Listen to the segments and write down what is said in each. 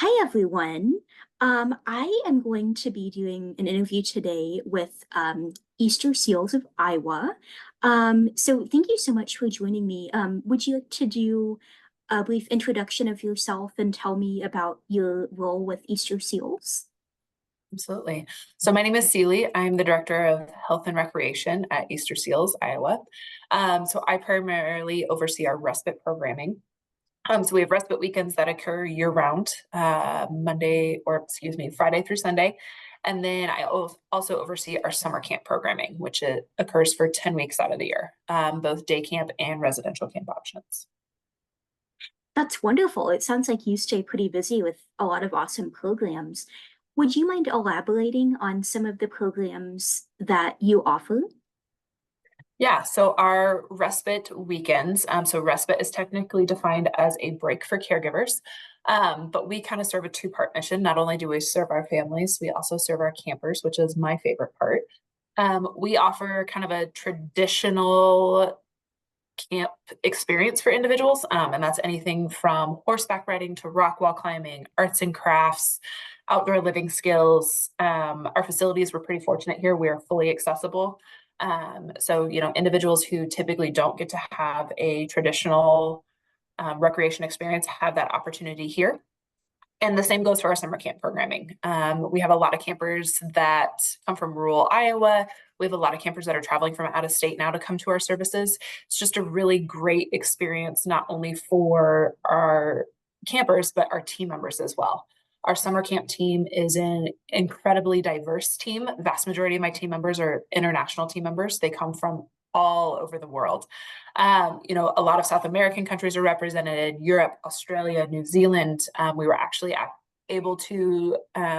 Hi, everyone. I am going to be doing an interview today with Easter Seals of Iowa. So thank you so much for joining me. Would you like to do a brief introduction of yourself and tell me about your role with Easter Seals? Absolutely. So my name is Celie. I'm the Director of Health and Recreation at Easter Seals, Iowa. So I primarily oversee our respite programming. So we have respite weekends that occur year round, Friday through Sunday. And then I also oversee our summer camp programming, which occurs for 10 weeks out of the year, both day camp and residential camp options. That's wonderful. It sounds like you stay pretty busy with a lot of awesome programs. Would you mind elaborating on some of the programs that you offer? Yeah, so our respite weekends, so respite is technically defined as a break for caregivers, but we kind of serve a two-part mission. Not only do we serve our families, we also serve our campers, which is my favorite part. We offer kind of a traditional camp experience for individuals, and that's anything from horseback riding to rock wall climbing, arts and crafts, outdoor living skills. Our facilities, we're pretty fortunate here. We are fully accessible. So individuals who typically don't get to have a traditional recreation experience have that opportunity here. And the same goes for our summer camp programming. We have a lot of campers that come from rural Iowa. We have a lot of campers that are traveling from out of state now to come to our services. It's just a really great experience, not only for our campers, but our team members as well. Our summer camp team is an incredibly diverse team. Vast majority of my team members are international team members. They come from all over the world. A lot of South American countries are represented, Europe, Australia, New Zealand. We were actually able to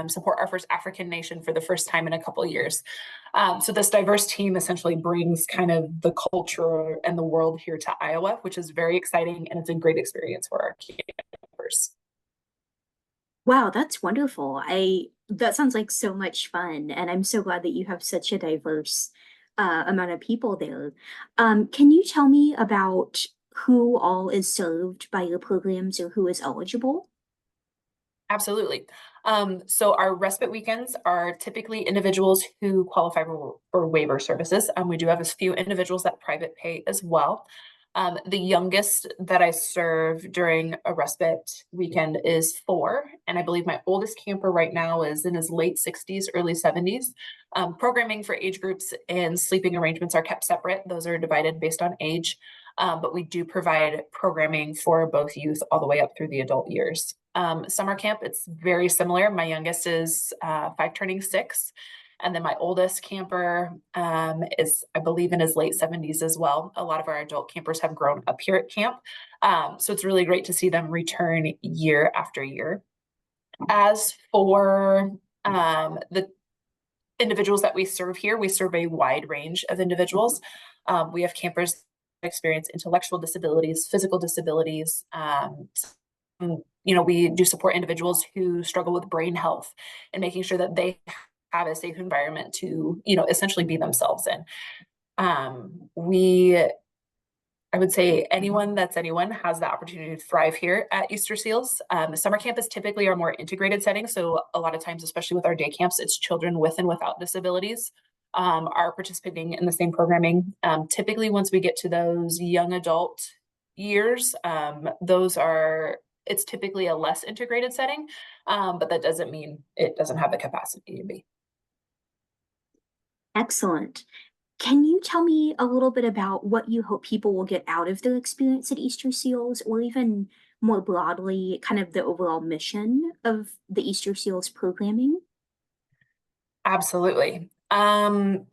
support our first African nation for the first time in a couple of years. So this diverse team essentially brings kind of the culture and the world here to Iowa, which is very exciting, and it's a great experience for our campers. Wow, that's wonderful. That sounds like so much fun, and I'm so glad that you have such a diverse amount of people there. Can you tell me about who all is served by your programs or who is eligible? Absolutely. So our respite weekends are typically individuals who qualify for waiver services. We do have a few individuals that private pay as well. The youngest that I serve during a respite weekend is 4, and I believe my oldest camper right now is in his late 60s, early 70s. Programming for age groups and sleeping arrangements are kept separate. Those are divided based on age, but we do provide programming for both youth all the way up through the adult years. Summer camp, it's very similar. My youngest is 5 turning 6. And then my oldest camper is, I believe, in his late 70s as well. A lot of our adult campers have grown up here at camp. So it's really great to see them return year after year. As for the individuals that we serve here, we serve a wide range of individuals. We have campers that experience intellectual disabilities, physical disabilities. We do support individuals who struggle with brain health and making sure that they have a safe environment to, essentially be themselves in. I would say anyone has the opportunity to thrive here at Easter Seals. Summer camp is typically our more integrated setting. So a lot of times, especially with our day camps, it's children with and without disabilities are participating in the same programming. Typically, once we get to those young adult years, it's typically a less integrated setting, but that doesn't mean it doesn't have the capacity to be. Excellent. Can you tell me a little bit about what you hope people will get out of their experience at Easter Seals, or even more broadly, kind of the overall mission of the Easter Seals programming? Absolutely. So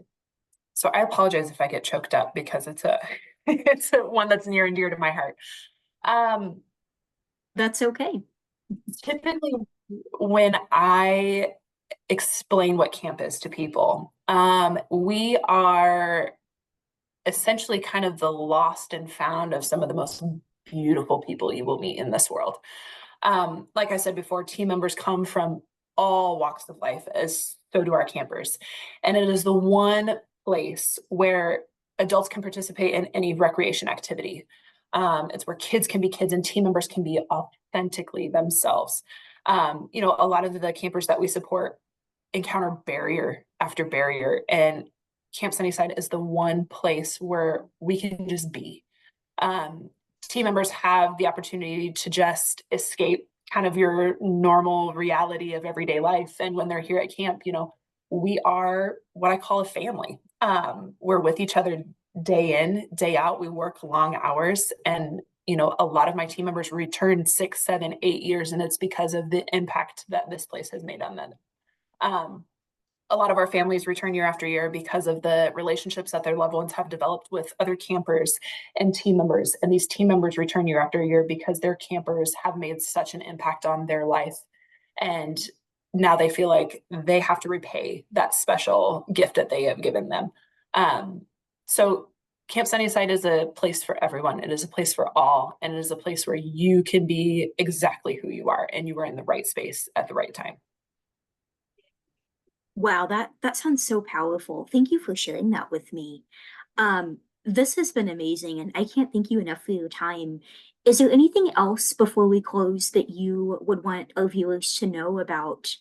I apologize if I get choked up because it's a it's one that's near and dear to my heart. Um, That's okay. Typically, when I explain what camp is to people, we are essentially kind of the lost and found of some of the most beautiful people you will meet in this world. Like I said before, team members come from all walks of life, as so do our campers. And it is the one place where adults can participate in any recreation activity. It's where kids can be kids and team members can be authentically themselves. A lot of the campers that we support encounter barrier after barrier, and Camp Sunnyside is the one place where we can just be. um, Team members have the opportunity to just escape kind of your normal reality of everyday life. And when they're here at camp, we are what I call a family. We're with each other day in, day out. We work long hours. And, a lot of my team members return 6, 7, 8 years, and it's because of the impact that this place has made on them. Um, a lot of our families return year after year because of the relationships that their loved ones have developed with other campers and team members. And these team members return year after year because their campers have made such an impact on their life. And now they feel like they have to repay that special gift that they have given them. So Camp Sunnyside is a place for everyone. It is a place for all. And it is a place where you can be exactly who you are, and you are in the right space at the right time. Wow, that sounds so powerful. Thank you for sharing that with me. This has been amazing, and I can't thank you enough for your time. Is there anything else before we close that you would want our viewers to know about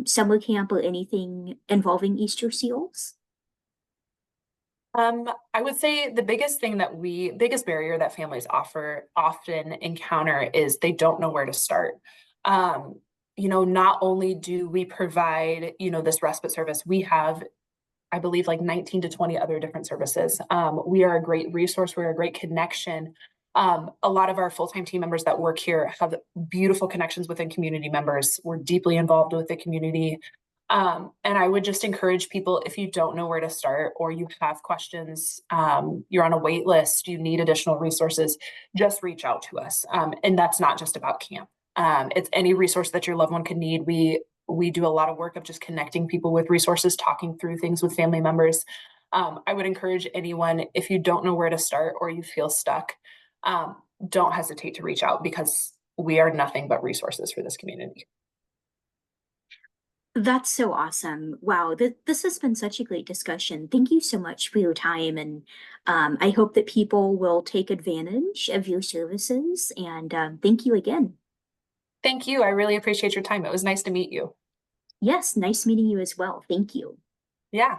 summer camp or anything involving Easter seals? I would say the biggest barrier that families often encounter is they don't know where to start. Um, not only do we provide, this respite service, we have, I believe, like 19 to 20 other different services. We are a great resource. We're a great connection. A lot of our full-time team members that work here have beautiful connections within community members. We're deeply involved with the community. And I would just encourage people, if you don't know where to start or you have questions, you're on a wait list, you need additional resources, just reach out to us. And that's not just about camp. It's any resource that your loved one could need. We do a lot of work of just connecting people with resources, talking through things with family members. I would encourage anyone, if you don't know where to start or you feel stuck, um, don't hesitate to reach out, because we are nothing but resources for this community. That's so awesome. Wow, this has been such a great discussion. Thank you so much for your time, and I hope that people will take advantage of your services. And thank you again. Thank you. I really appreciate your time. It was nice to meet you. Yes, nice meeting you as well. Thank you. Yeah.